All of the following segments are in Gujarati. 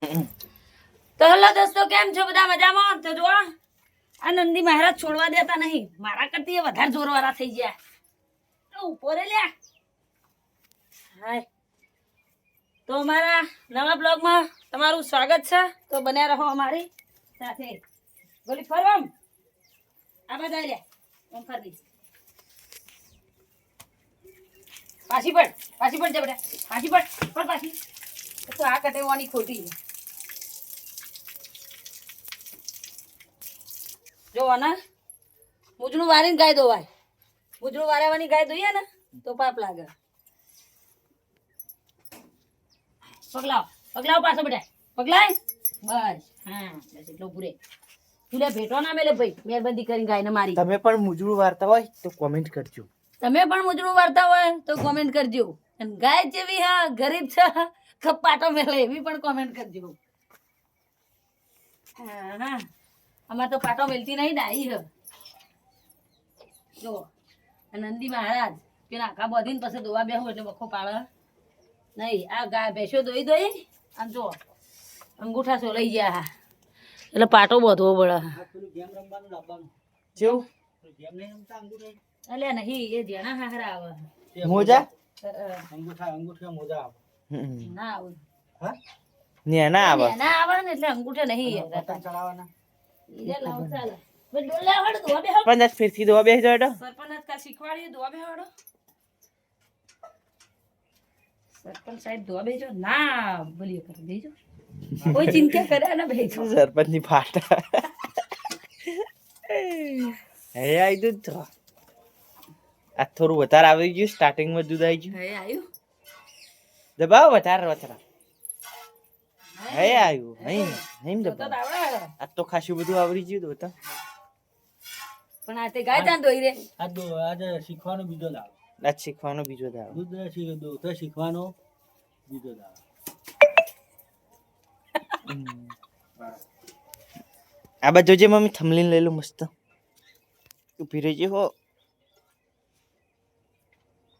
તો હેલો દોસ્તો, કેમ છો બધા? મજામાં? તો જો આ નંદી મહારાજ છોડવા દેતા નહીં, મારા કરતી વધારે જોરવાળા થઈ ગયા. તો ઉભો રે લ્યા. હાય, તો અમારા નવા બ્લોગમાં તમારું સ્વાગત છે. તો બન્યા રહો અમારી સાથે. બોલી ફરવામ આ બધા લ્યા, ઓમ ફરવી પાછી પડ જા બેટા, પાછી પડ પાછી. તો આ કટેવાની ખોટી જો ને, મૂજણું વારીને ગાય દોવાય. મૂજણું વારવાની ગાય દોઈએ ને તો પાપ લાગે. પગલાવ પાછો બેટા, પગલાય. બસ હા, બસ એટલો પૂરે. તુલે ભેટો ના મેલે ભાઈ, મહેરબાની કરીને ગાયને મારી. તમે પણ મૂજળું વાર્તા હોય તો કોમેન્ટ કરજો. તમે પણ મૂજણું વાર્તા હોય તો કોમેન્ટ કરજો. અને ગાય જેવી હા ગરીબ છે, ખપાટો મેલે એવી પણ કોમેન્ટ કરજો. હા, અમાર તો પાટો મેલતી નહીં, ડાઈ હ. જો નંદી મહારાજ પેલા આખા બધીને પછી દોવા બેહું એટલે બખો પાડે નહીં. આ ગાય ભેંસો દોઈ આમ જો અંગૂઠા સોલાઈ ગયા એટલે પાટો બધવો પડે. જેવું એટલે નહીં, એ જેણા હાહરા આવે. મોજા ના આવે ને ના આવે ના આવે ને એટલે અંગૂઠે નહીં ચડાવવાના. ઈ લાવ ચાલે. પણ ડોલા હડ દોવા બેહો. પણ દસ ફીરથી દવા બેસી જાય તો સરપંચ કા શીખવાડી દોવા બેહવાડો. સરપંચ સાહેબ દોવા બેજો ના બોલીએ કરી દેજો. કોઈ ચિંતા કર્યા ના બેજો. સરપંચ ની ફાટા હે આઈ દૂધ તો આ થોડું વધારે આવી ગયું. સ્ટાર્ટિંગ માં દૂધ આવી ગયું. હે આયું દબાવ વધારે હે આવ્યું નહીં તો દબાવ. આવડે. આ તો ખાસું બધું આવડી ગયું તો પણ આ તે ગાય તાન દોઈ રે. આજે શીખવાનો બીજો દાવ. આજ શીખવાનો બીજો દાવ. દૂધ શીખવાનો બીજો દાવ. આ બાજુ જોજે મમ્મી, થમલીન લઈ લો મસ્ત. ઉભી રહેજે હો.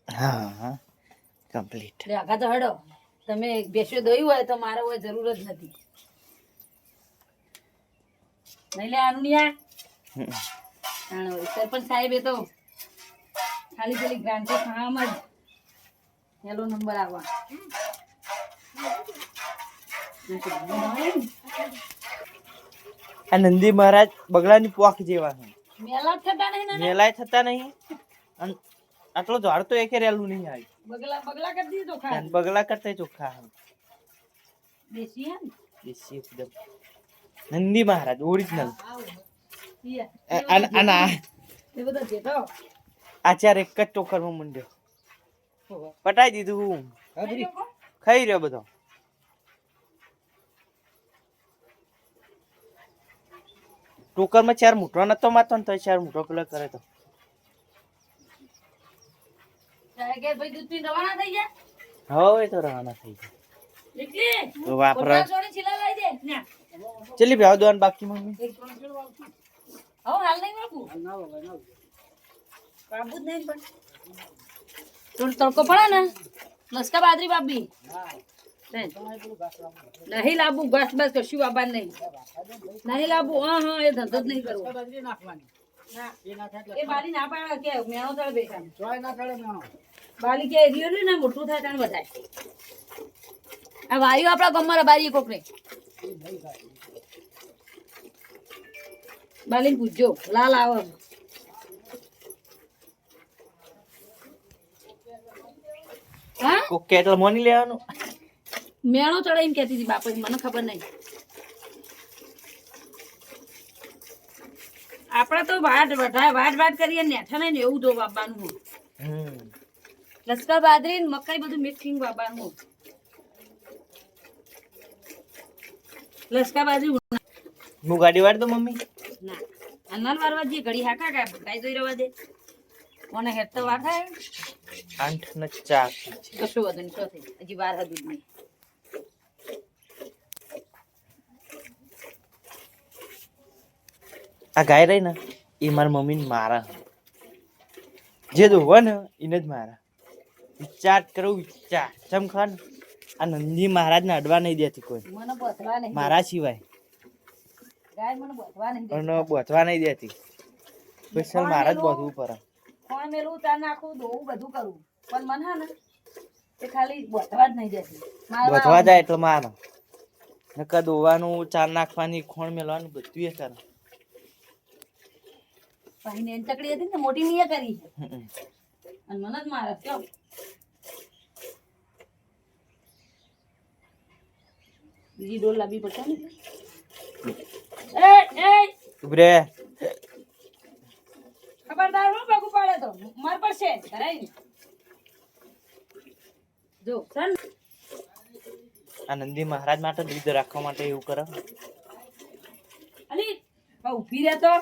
હા કમ્પ્લીટ. લે આગા તો હડો. તમે બેસો દોઈ હોય તો મારે હોય જરૂર જ નથી. નહીં લે આનુનિયા. સરપંચ સાહેબ એ તો ખાલી પેલી ગ્રાન્ટો ખાવામાં જ પહેલો નંબર આવવા. આ નંદી મહારાજ બગડાની પોખ જેવા છે. મેલા થતા નહીં ને મેલાય થતા નહીં. અને આટલો ઝાડ તો એકે રેલું નહીં આવી. બગલા કરી દીધો ખા. બગલા કરતા ચોખ્ખા દેશી હે ને? દેશી એકદમ. નંદી મહારાજ ઓરિજિનલ. એ બધા જેઠો આચાર એક જ ટોકરમાં મૂંડ્યો, પટાઈ દીધું, ખાઈ રહ્યો બધો. ટોકરમાં ચાર મૂઠો નતો મારતો ને તો ચાર મૂઠો પેલો કરે તો. કે ભાઈ દૂધ પીને રવાના થઈ ગયા. હવે તો રવાના થઈ ગયા. નીકળી તો વાપરા છોડી છીલા લઈ દે ના. ચલી ભાવ દોન બાકી મમ્મી. હવે હાલ નહીં બાપુ. બાબુ જ નહીં પણ થોડો તડકો પડે ને લસકા બાજરી બાબી નહીં લાવવું. ઘાસ બસ કશું બાબા નહીં લાવવું. હા એ ધંધો જ નહીં કરવો. એ બાલી ના પાડે કે મેણો તળ બેઠા બાલી કે એરિયો ને મોટું થાય તાણ બધાય. આ વાયુ આપણા ગામમાં બારી કોક ને બાલીને પૂછજો લાલ આવે. હા કોક કે એટલે મોની લેવાનું. મેણો ચડે એમ કેતી હતી બાપા, મને ખબર નહીં. આપડે તો વાટ કરીએ નેઠા ને એવું જો બાબાનું હોય. લસકા બાજરી ને મકાઈ બધું મિક્સિંગ બાબાનું હોય. લસકા બાજરી હું ગાડી વાળ દો મમ્મી. ના અનાલ વારવા જે ઘડી હાકા ગાય દોઈ રવા દે. કોને હેત તો વાર થાય 8 ને 4 કશું વધુ નહીં. શું થઈ હજી વાર હતું જ નહીં. આ ગાય રહી ને એ મારા મમ્મી મારા જે દો હોય ને એને જ મારા. વિચાર કરો વિચાર ચમ ખાન આ નંદી મહારાજને અડવા નહીં દેતી કોઈ, મને બોધવા નહીં મારા સિવાય. ગાય મને બોધવા નહીં અને બોધવા નહીં દેતી, સ્પેશિયલ મારા જ બોધવું પડે. કોણ મેલું તાર નાખું દોવું બધું કરું પણ મને હા ને તે ખાલી બોધવા જ નહીં દેતી બોધવા જાય એટલે મારે નકર દોવાનું, ચાર નાખવાની, ખોણ મેળવાનું બધું એ કરે. પછી નેન ચકડી હતી ને મોટી ની એ કરી છે અને મને જ મારે કેમ બીજી ડોલ લાવવી પડશે ને એ ઉભરે ખબરદાર હો પગું પાડે તો માર પડશે કરાય ને જો સન આ નંદી મહારાજ માટે દૂધ રાખવા માટે એવું કરે. અલી ઉભી રહે તો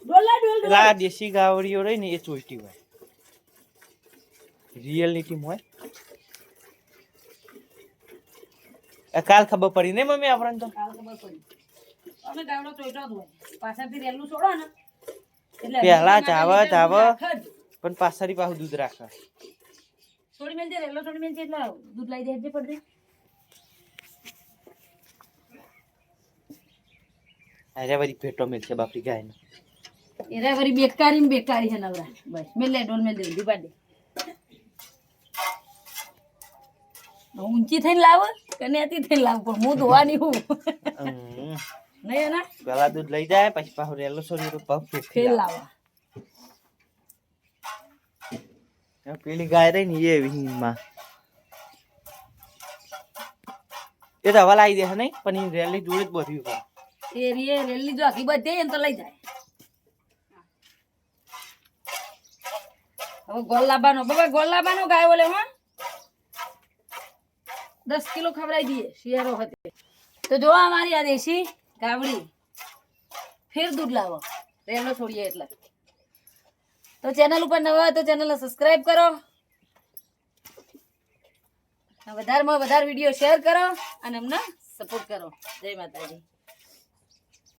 ડોલા ડોલ એટલે આ દેશી ગાવડીઓ રહી ને એ ચોઈટી હોય, રિયલિટી હોય. કાલ ખબર પડી ને મમ્મી આપણને તો. કાલ ખબર પડી અમે ગાવડો ચોઈટો જ હોય પાછળથી રેલું છોડો ને એટલે પહેલા ચાવે પણ પાછળથી પાછું દૂધ રાખે. થોડી મેલ દે રેલો થોડી મેલ એટલે દૂધ લઈ દે પડે. અરે બધી પેટો મિલશે બાપરી ગાય ને. એરા વરી બેકારી છે નવરા બસ મેલ લે ડોલ મેલ દે દી પાડે ઊંચી થઈને લાવ કે નેતી થઈને લાવ પણ હું ધોવાની હું નહીં ના પેલા દૂધ લઈ જાય પછી પાછું રેલો છોડી પગ ફેલ લાવા પેલી ગાય રહી ને એ વિહીમાં એ તો હવા લાવી દે છે નહીં પણ એ રેલી જોડે જ બધું કરે. એ રેલી જો આખી બધે એને તો લઈ જાય. હવે ગોળ લાવવાનો બાબા ગોળ લાવવાનો ગાય બોલે હા 10 કિલો ખવડાવી દઈએ શિયાળો હતી તો જો અમારી આ દેશી ગાવડી ફેર દૂધ લાવો રેલો છોડીએ એટલે. તો ચેનલ ઉપર નવા હોય તો ચેનલને સબસ્ક્રાઇબ કરો, વધારેમાં વધારે વિડીયો શેર કરો અને અમને સપોર્ટ કરો. જય માતાજી.